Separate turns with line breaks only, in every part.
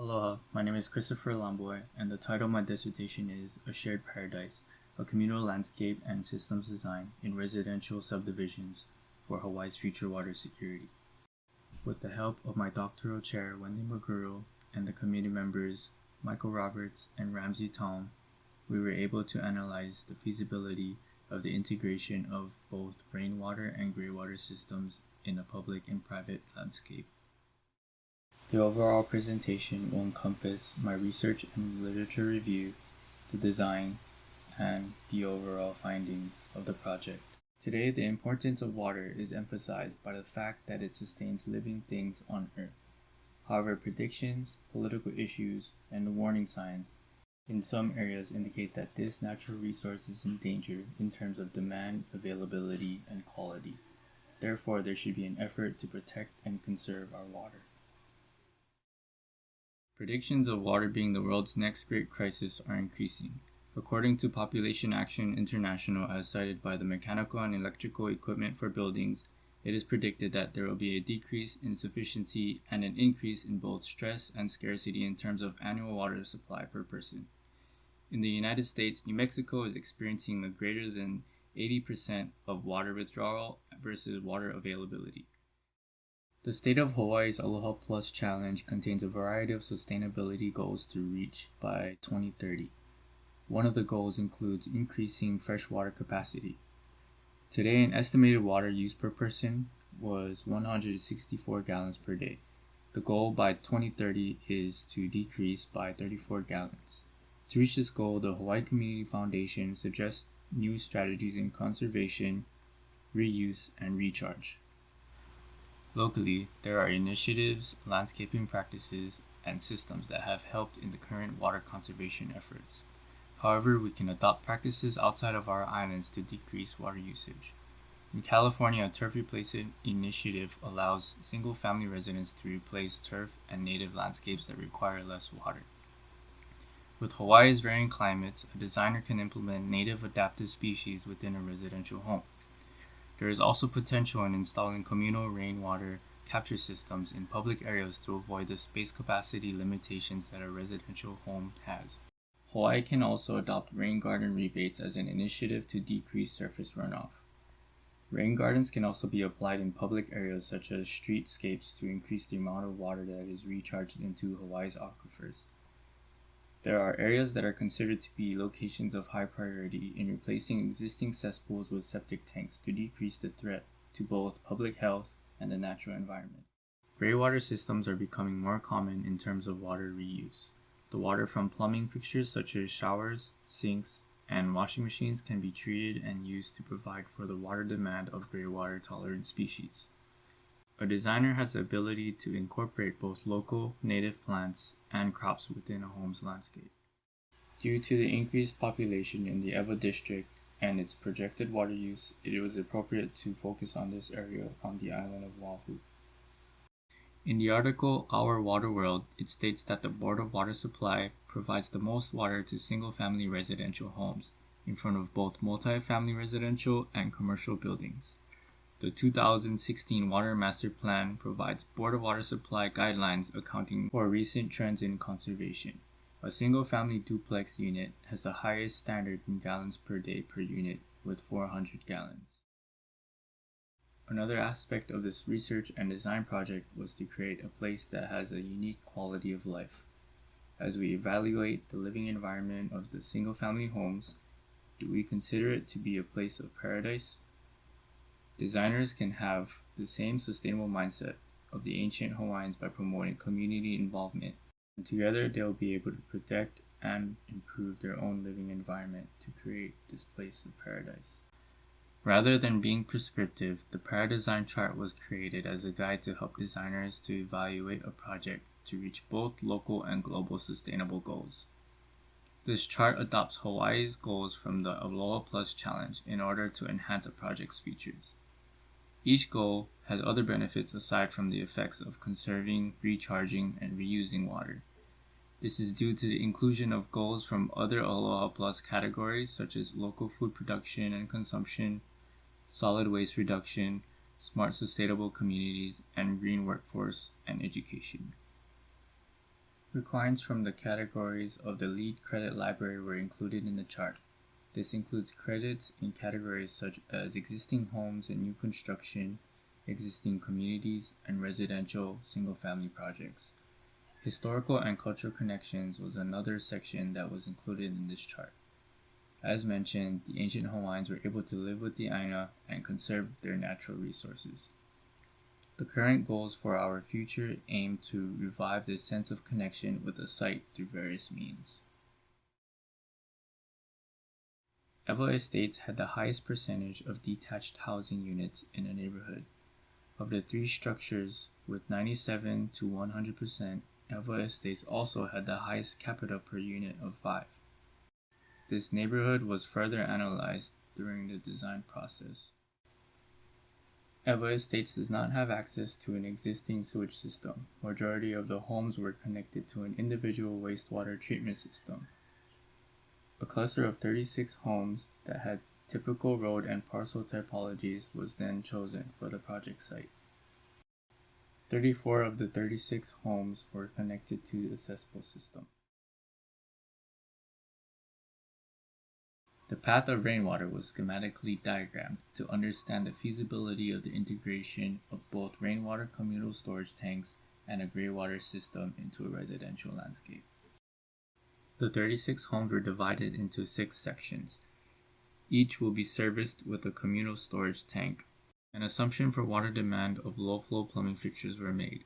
Aloha, my name is Christopher Lomboy, and the title of my dissertation is A Shared Paradise, a Communal Landscape and Systems Design in Residential Subdivisions for Hawaii's Future Water Security. With the help of my doctoral chair, Wendy Maguro, and the committee members, Michael Roberts and Ramsey Tom, we were able to analyze the feasibility of the integration of both rainwater and graywater systems in a public and private landscape. The overall presentation will encompass my research and literature review, the design, and the overall findings of the project. Today, the importance of water is emphasized by the fact that it sustains living things on Earth. However, predictions, political issues, and warning signs in some areas indicate that this natural resource is in danger in terms of demand, availability, and quality. Therefore, there should be an effort to protect and conserve our water. Predictions of water being the world's next great crisis are increasing. According to Population Action International, as cited by the Mechanical and Electrical Equipment for Buildings, it is predicted that there will be a decrease in sufficiency and an increase in both stress and scarcity in terms of annual water supply per person. In the United States, New Mexico is experiencing a greater than 80% of water withdrawal versus water availability. The State of Hawaii's Aloha Plus Challenge contains a variety of sustainability goals to reach by 2030. One of the goals includes increasing freshwater capacity. Today, an estimated water use per person was 164 gallons per day. The goal by 2030 is to decrease by 34 gallons. To reach this goal, the Hawaii Community Foundation suggests new strategies in conservation, reuse, and recharge. Locally, there are initiatives, landscaping practices, and systems that have helped in the current water conservation efforts. However, we can adopt practices outside of our islands to decrease water usage. In California, a turf replacement initiative allows single-family residents to replace turf and native landscapes that require less water. With Hawaii's varying climates, a designer can implement native adaptive species within a residential home. There is also potential in installing communal rainwater capture systems in public areas to avoid the space capacity limitations that a residential home has. Hawaii can also adopt rain garden rebates as an initiative to decrease surface runoff. Rain gardens can also be applied in public areas such as streetscapes to increase the amount of water that is recharged into Hawaii's aquifers. There are areas that are considered to be locations of high priority in replacing existing cesspools with septic tanks to decrease the threat to both public health and the natural environment. Graywater systems are becoming more common in terms of water reuse. The water from plumbing fixtures such as showers, sinks, and washing machines can be treated and used to provide for the water demand of graywater tolerant species. A designer has the ability to incorporate both local, native plants and crops within a home's landscape. Due to the increased population in the Ewa district and its projected water use, it was appropriate to focus on this area on the island of Oahu. In the article Our Water World, it states that the Board of Water Supply provides the most water to single-family residential homes in front of both multi-family residential and commercial buildings. The 2016 Water Master Plan provides Board of Water Supply guidelines accounting for recent trends in conservation. A single-family duplex unit has the highest standard in gallons per day per unit with 400 gallons. Another aspect of this research and design project was to create a place that has a unique quality of life. As we evaluate the living environment of the single-family homes, do we consider it to be a place of paradise? Designers can have the same sustainable mindset of the ancient Hawaiians by promoting community involvement, and together they'll be able to protect and improve their own living environment to create this place of paradise. Rather than being prescriptive, the Paradesign chart was created as a guide to help designers to evaluate a project to reach both local and global sustainable goals. This chart adopts Hawaii's goals from the Aloha Plus Challenge in order to enhance a project's features. Each goal has other benefits aside from the effects of conserving, recharging, and reusing water. This is due to the inclusion of goals from other Aloha Plus categories such as local food production and consumption, solid waste reduction, smart sustainable communities, and green workforce and education. Requirements from the categories of the LEED credit library were included in the chart. This includes credits in categories such as existing homes and new construction, existing communities, and residential single-family projects. Historical and cultural connections was another section that was included in this chart. As mentioned, the ancient Hawaiians were able to live with the Aina and conserve their natural resources. The current goals for our future aim to revive this sense of connection with the site through various means. Ewa Estates had the highest percentage of detached housing units in a neighborhood. Of the three structures, with 97 to 100%, Ewa Estates also had the highest capita per unit of 5. This neighborhood was further analyzed during the design process. Ewa Estates does not have access to an existing sewage system. Majority of the homes were connected to an individual wastewater treatment system. A cluster of 36 homes that had typical road and parcel typologies was then chosen for the project site. 34 of the 36 homes were connected to the cesspool system. The path of rainwater was schematically diagrammed to understand the feasibility of the integration of both rainwater communal storage tanks and a greywater system into a residential landscape. The 36 homes were divided into 6 sections. Each will be serviced with a communal storage tank. An assumption for water demand of low-flow plumbing fixtures were made.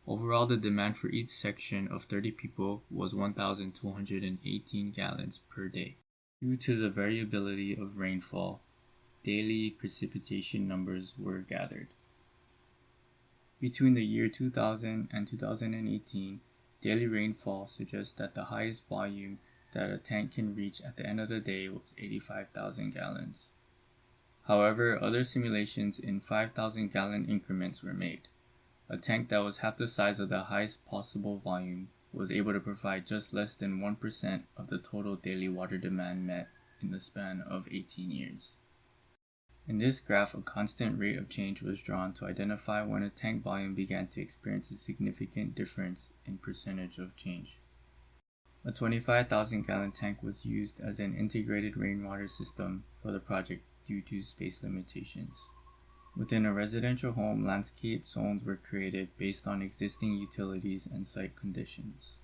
Overall, the demand for each section of 30 people was 1,218 gallons per day. Due to the variability of rainfall, daily precipitation numbers were gathered. Between the year 2000 and 2018, daily rainfall suggests that the highest volume that a tank can reach at the end of the day was 85,000 gallons. However, other simulations in 5,000 gallon increments were made. A tank that was half the size of the highest possible volume was able to provide just less than 1% of the total daily water demand met in the span of 18 years. In this graph, a constant rate of change was drawn to identify when a tank volume began to experience a significant difference in percentage of change. A 25,000 gallon tank was used as an integrated rainwater system for the project due to space limitations. Within a residential home, landscape zones were created based on existing utilities and site conditions.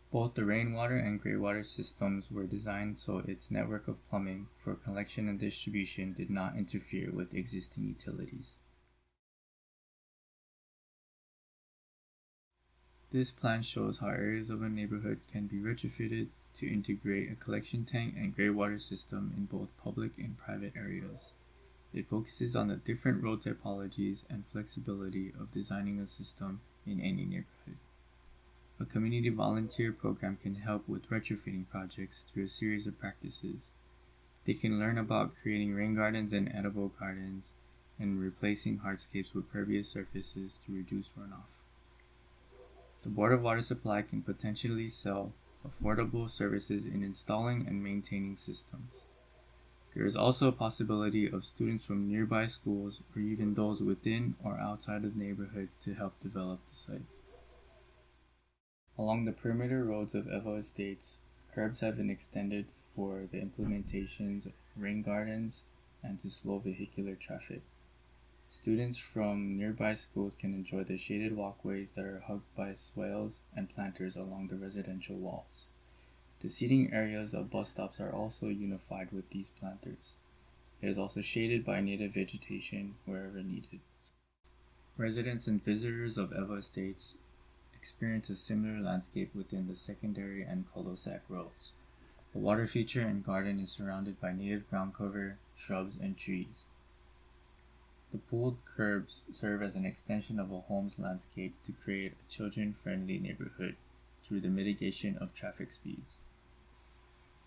Both the rainwater and greywater systems were designed so its network of plumbing for collection and distribution did not interfere with existing utilities. This plan shows how areas of a neighborhood can be retrofitted to integrate a collection tank and greywater system in both public and private areas. It focuses on the different road typologies and flexibility of designing a system in any neighborhood. A community volunteer program can help with retrofitting projects through a series of practices. They can learn about creating rain gardens and edible gardens and replacing hardscapes with pervious surfaces to reduce runoff. The Board of Water Supply can potentially sell affordable services in installing and maintaining systems. There is also a possibility of students from nearby schools or even those within or outside of the neighborhood to help develop the site. Along the perimeter roads of Ewa Estates, curbs have been extended for the implementations of rain gardens and to slow vehicular traffic. Students from nearby schools can enjoy the shaded walkways that are hugged by swales and planters along the residential walls. The seating areas of bus stops are also unified with these planters. It is also shaded by native vegetation wherever needed. Residents and visitors of Ewa Estates experience a similar landscape within the secondary and cul-de-sac roads. The water feature and garden is surrounded by native ground cover, shrubs, and trees. The pooled curbs serve as an extension of a home's landscape to create a children-friendly neighborhood through the mitigation of traffic speeds.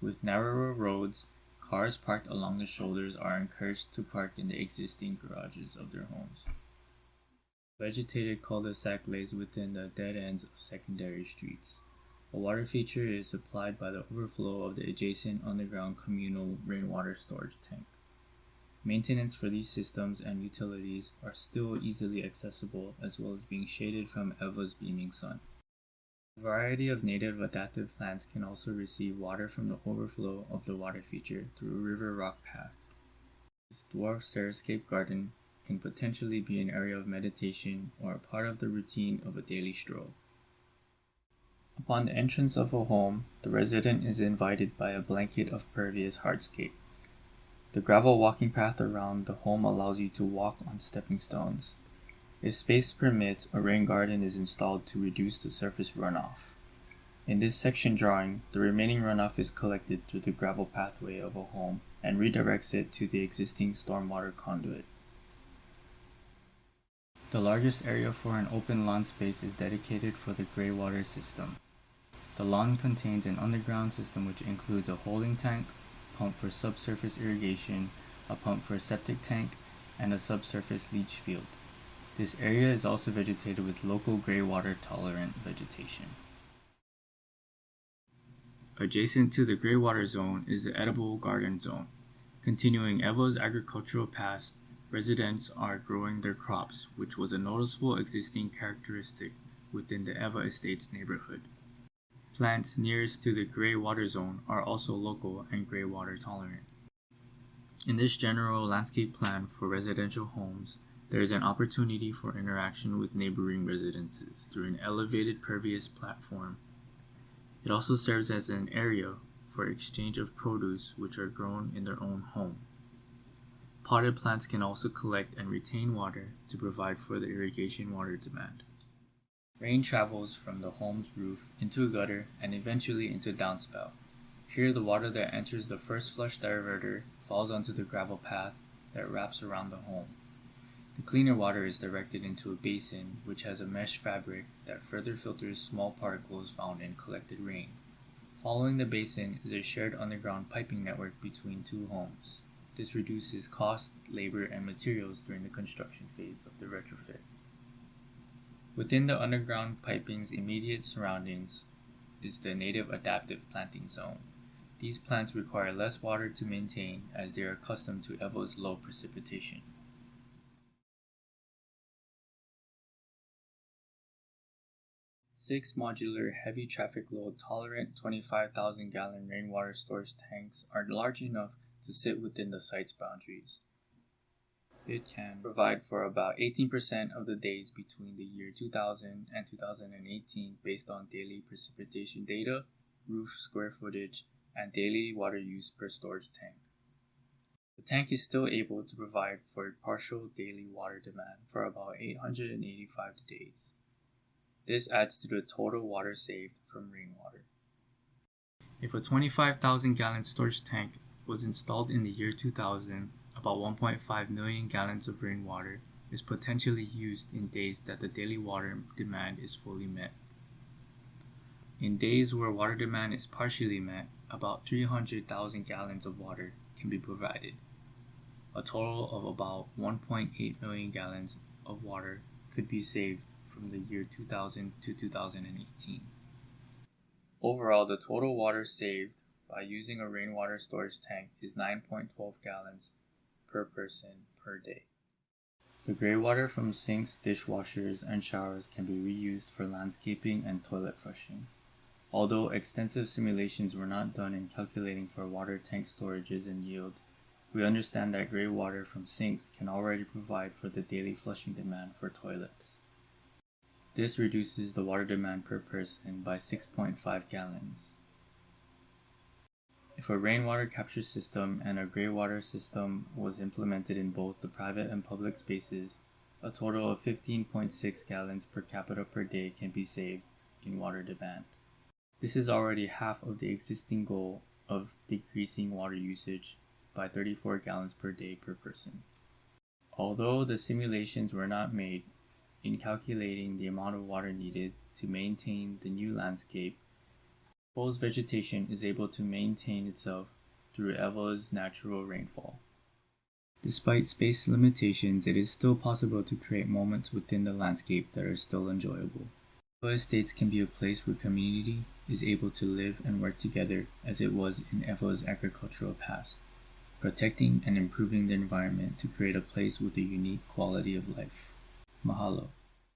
With narrower roads, cars parked along the shoulders are encouraged to park in the existing garages of their homes. Vegetated cul-de-sac lays within the dead ends of secondary streets. A water feature is supplied by the overflow of the adjacent underground communal rainwater storage tank. Maintenance for these systems and utilities are still easily accessible, as well as being shaded from Ewa's beaming sun. A variety of native adaptive plants can also receive water from the overflow of the water feature through a river rock path. This dwarf xeriscape garden can potentially be an area of meditation or a part of the routine of a daily stroll. Upon the entrance of a home, the resident is invited by a blanket of pervious hardscape. The gravel walking path around the home allows you to walk on stepping stones. If space permits, a rain garden is installed to reduce the surface runoff. In this section drawing, the remaining runoff is collected through the gravel pathway of a home and redirects it to the existing stormwater conduit. The largest area for an open lawn space is dedicated for the gray water system. The lawn contains an underground system which includes a holding tank, pump for subsurface irrigation, a pump for a septic tank, and a subsurface leach field. This area is also vegetated with local gray water tolerant vegetation. Adjacent to the gray water zone is the edible garden zone. Continuing Eva's agricultural past, residents are growing their crops, which was a noticeable existing characteristic within the Eva Estates neighborhood. Plants nearest to the gray water zone are also local and gray water tolerant. In this general landscape plan for residential homes, there is an opportunity for interaction with neighboring residences through an elevated pervious platform. It also serves as an area for exchange of produce which are grown in their own home. Potted plants can also collect and retain water to provide for the irrigation water demand. Rain travels from the home's roof into a gutter and eventually into a downspout. Here, the water that enters the first flush diverter falls onto the gravel path that wraps around the home. The cleaner water is directed into a basin which has a mesh fabric that further filters small particles found in collected rain. Following the basin is a shared underground piping network between two homes. This reduces cost, labor, and materials during the construction phase of the retrofit. Within the underground piping's immediate surroundings is the native adaptive planting zone. These plants require less water to maintain as they are accustomed to Eva's low precipitation. Six modular, heavy traffic load tolerant 25,000 gallon rainwater storage tanks are large enough to sit within the site's boundaries. It can provide for about 18% of the days between the year 2000 and 2018 based on daily precipitation data, roof square footage, and daily water use per storage tank. The tank is still able to provide for partial daily water demand for about 885 days. This adds to the total water saved from rainwater. If a 25,000 gallon storage tank was installed in the year 2000, about 1.5 million gallons of rainwater is potentially used in days that the daily water demand is fully met. In days where water demand is partially met, about 300,000 gallons of water can be provided. A total of about 1.8 million gallons of water could be saved from the year 2000 to 2018. Overall, the total water saved by using a rainwater storage tank is 9.12 gallons per person per day. The gray water from sinks, dishwashers, and showers can be reused for landscaping and toilet flushing. Although extensive simulations were not done in calculating for water tank storages and yield, we understand that gray water from sinks can already provide for the daily flushing demand for toilets. This reduces the water demand per person by 6.5 gallons. If a rainwater capture system and a gray water system was implemented in both the private and public spaces, a total of 15.6 gallons per capita per day can be saved in water demand. This is already half of the existing goal of decreasing water usage by 34 gallons per day per person. Although the simulations were not made, in calculating the amount of water needed to maintain the new landscape, proposed vegetation is able to maintain itself through Eva's natural rainfall. Despite space limitations, it is still possible to create moments within the landscape that are still enjoyable. Eva Estates can be a place where community is able to live and work together as it was in Eva's agricultural past, protecting and improving the environment to create a place with a unique quality of life. Mahalo.